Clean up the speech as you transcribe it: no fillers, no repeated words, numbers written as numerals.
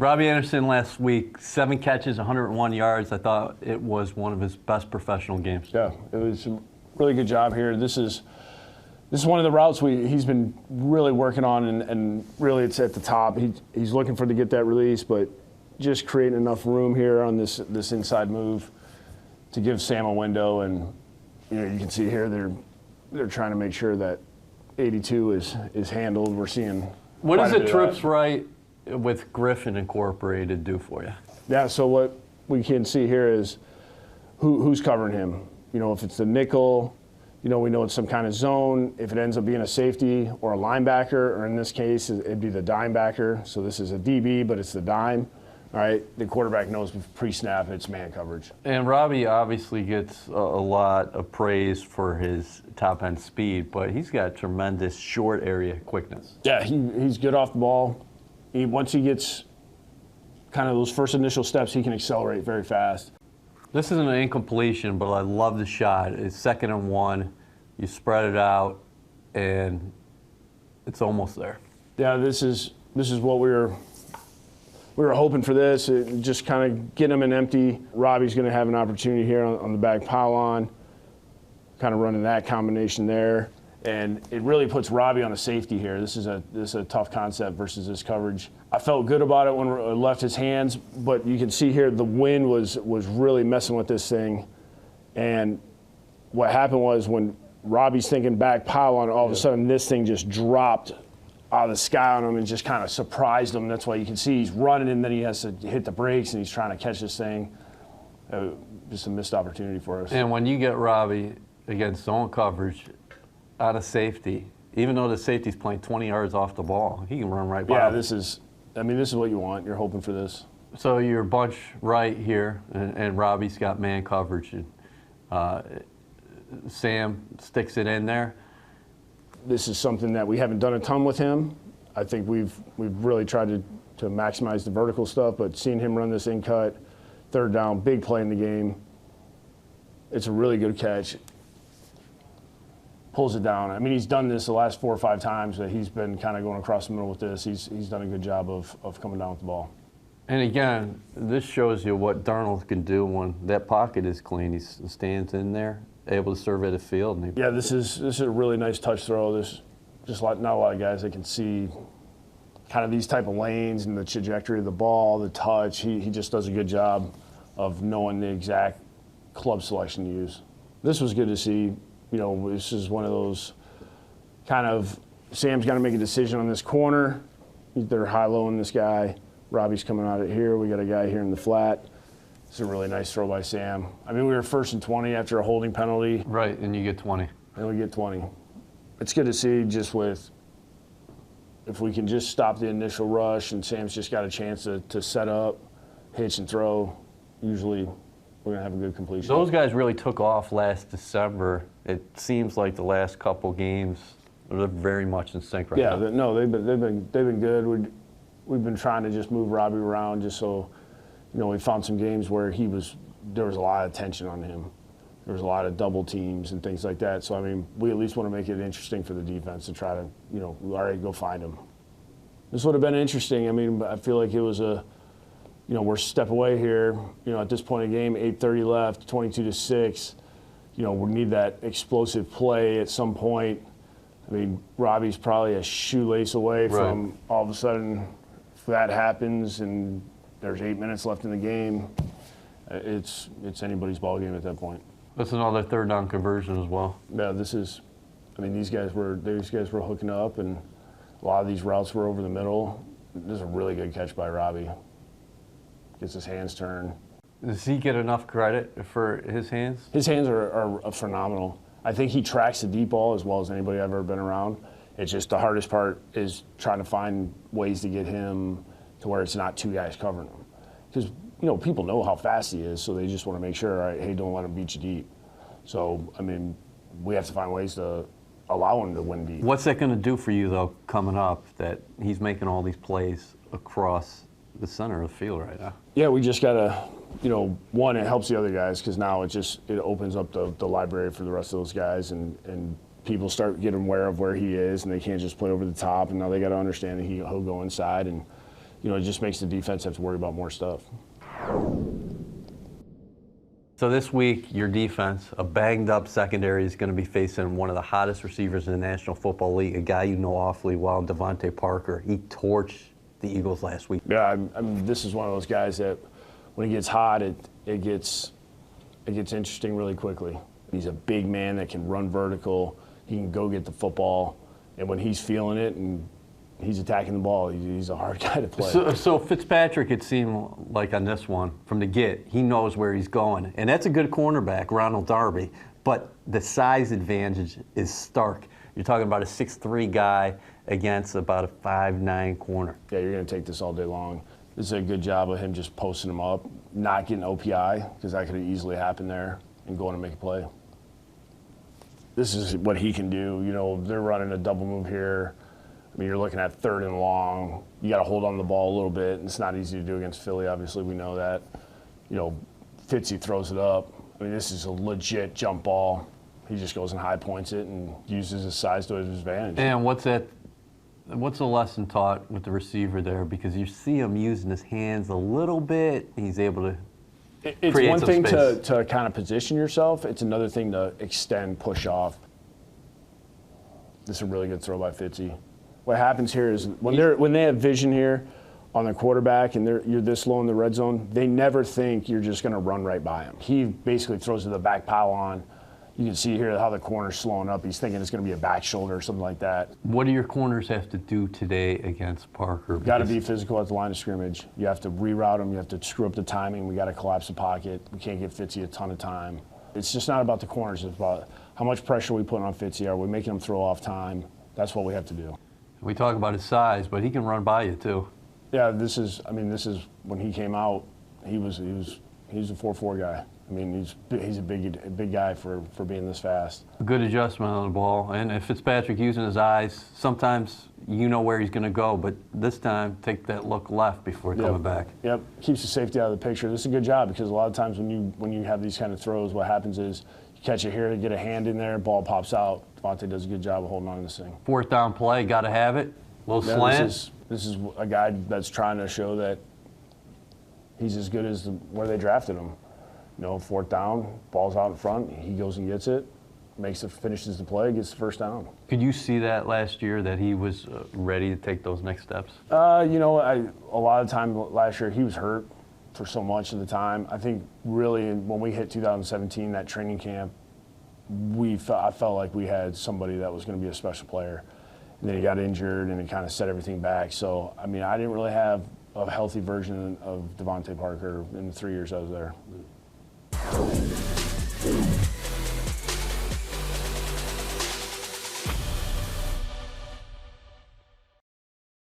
Robby Anderson last week, 7 catches, 101 yards. I thought it was one of his best professional games. Yeah, it was a really good job here. This is one of the routes he's been really working on, and really it's at the top. He's looking to get that release, but just creating enough room here on this inside move to give Sam a window. And you can see here they're trying to make sure that 82 is handled. We're seeing. What does the trips right with Griffin Incorporated do for you? Yeah, so what we can see here is who's covering him. If it's the nickel, we know it's some kind of zone. If it ends up being a safety or a linebacker, or in this case, it'd be the dime backer. So this is a DB, but it's the dime. All right, the quarterback knows pre-snap it's man coverage. And Robby obviously gets a lot of praise for his top-end speed, but he's got tremendous short area quickness. Yeah, he's good off the ball. Once he gets kind of those first initial steps, he can accelerate very fast. This isn't an incompletion, but I love the shot. It's 2nd and 1. You spread it out, and it's almost there. Yeah, this is what we were hoping for. This just kind of get him an empty. Robby's going to have an opportunity here on the back pylon, kind of running that combination there. And it really puts Robby on a safety here. This is a tough concept versus this coverage. I felt good about it when it left his hands, but you can see here the wind was really messing with this thing. And what happened was when Robby's thinking back pylon, all of a sudden this thing just dropped out of the sky on him and just kind of surprised him. That's why you can see he's running and then he has to hit the brakes and he's trying to catch this thing. Just a missed opportunity for us. And when you get Robby against zone coverage, out of safety, even though the safety's playing 20 yards off the ball, he can run right by. Yeah, this is what you want. You're hoping for this. So you're bunch right here, and Robby's got man coverage. And, Sam sticks it in there. This is something that we haven't done a ton with him. I think we've really tried to maximize the vertical stuff, but seeing him run this in cut, 3rd down, big play in the game. It's a really good catch. Pulls it down. I mean, he's done this the last 4 or 5 times that he's been kind of going across the middle with this. He's done a good job of coming down with the ball. And again, this shows you what Darnold can do when that pocket is clean. He stands in there, able to survey the field. And yeah, this is a really nice touch throw. There's just not a lot of guys that can see kind of these type of lanes and the trajectory of the ball, the touch. He just does a good job of knowing the exact club selection to use. This was good to see. This is one of those kind of, Sam's got to make a decision on this corner. They're high-lowing this guy. Robby's coming out of here. We got a guy here in the flat. It's a really nice throw by Sam. I mean, we were 1st and 20 after a holding penalty. Right, and you get 20. And we get 20. It's good to see just if we can just stop the initial rush and Sam's just got a chance to set up, hitch and throw, usually we're going to have a good completion. Those guys really took off last December. It seems like the last couple games, they're very much in sync right now. Yeah, no, they've been good. We've been trying to just move Robby around just so, we found some games where there was a lot of tension on him. There was a lot of double teams and things like that. So, I mean, we at least want to make it interesting for the defense to try to, all right, go find him. This would have been interesting. I mean, I feel like it was we're a step away here. At this point in the game, 8:30 left, 22-6. We need that explosive play at some point. I mean, Robby's probably a shoelace away from all of a sudden, if that happens and there's 8 minutes left in the game, it's anybody's ball game at that point. That's another 3rd down conversion as well. Yeah, these guys were hooking up, and a lot of these routes were over the middle. This is a really good catch by Robby. Gets his hands turned. Does he get enough credit for his hands? His hands are phenomenal. I think he tracks the deep ball as well as anybody I've ever been around. It's just the hardest part is trying to find ways to get him to where it's not 2 guys covering him. Because, people know how fast he is, so they just want to make sure, all right, hey, don't let him beat you deep. So, I mean, we have to find ways to allow him to win deep. What's that going to do for you, though, coming up, that he's making all these plays across the center of the field right now? Yeah, we just got to, one, it helps the other guys because now it opens up the library for the rest of those guys, and people start getting aware of where he is, and they can't just play over the top, and now they got to understand that he'll go inside and it just makes the defense have to worry about more stuff. So this week, your defense, a banged-up secondary, is going to be facing one of the hottest receivers in the National Football League, a guy you know awfully well, Devontae Parker. He torched the Eagles last week. Yeah, I mean, this is one of those guys that when he gets hot, it gets interesting really quickly. He's a big man that can run vertical. He can go get the football, and when he's feeling it and he's attacking the ball, he's a hard guy to play. So Fitzpatrick, it seemed like on this one, from the get, he knows where he's going. And that's a good cornerback, Ronald Darby, but the size advantage is stark. You're talking about a 6'3" guy against about a 5'9" corner. Yeah, you're going to take this all day long. This is a good job of him just posting him up, not getting OPI, because that could have easily happened there, and going to make a play. This is what he can do. They're running a double move here. I mean, you're looking at 3rd and long. You got to hold on the ball a little bit. It's not easy to do against Philly, obviously. We know that. Fitzy throws it up. I mean, this is a legit jump ball. He just goes and high points it and uses his size to his advantage. And what's the lesson taught with the receiver there? Because you see him using his hands a little bit. He's able to It's create one some thing space. to kind of position yourself. It's another thing to extend, push off. This is a really good throw by Fitzy. What happens here is when they have vision here on the quarterback and you're this low in the red zone, they never think you're just going to run right by him. He basically throws to the back pylon. You can see here how the corner's slowing up. He's thinking it's going to be a back shoulder or something like that. What do your corners have to do today against Parker? Got to be physical at the line of scrimmage. You have to reroute him. You have to screw up the timing. We got to collapse the pocket. We can't give Fitzy a ton of time. It's just not about the corners. It's about how much pressure we put on Fitzy. Are we making him throw off time? That's what we have to do. We talk about his size, but he can run by you too. Yeah, this is when he came out, he was a 4.4 guy. I mean, he's a big guy for being this fast. Good adjustment on the ball. And if Fitzpatrick using his eyes, sometimes you know where he's going to go, but this time take that look left before coming back. Yep, keeps the safety out of the picture. This is a good job because a lot of times when you have these kind of throws, what happens is you catch it here, get a hand in there, ball pops out. Devontae does a good job of holding on to this thing. 4th down play, got to have it. Little slant. This is a guy that's trying to show that he's as good as where they drafted him. 4th down, ball's out in front, he goes and gets it, finishes the play, gets the 1st down. Could you see that last year, that he was ready to take those next steps? A lot of time last year he was hurt for so much of the time. I think really when we hit 2017, that training camp, I felt like we had somebody that was going to be a special player. And then he got injured and it kind of set everything back. So, I mean, I didn't really have a healthy version of Devontae Parker in the 3 years I was there.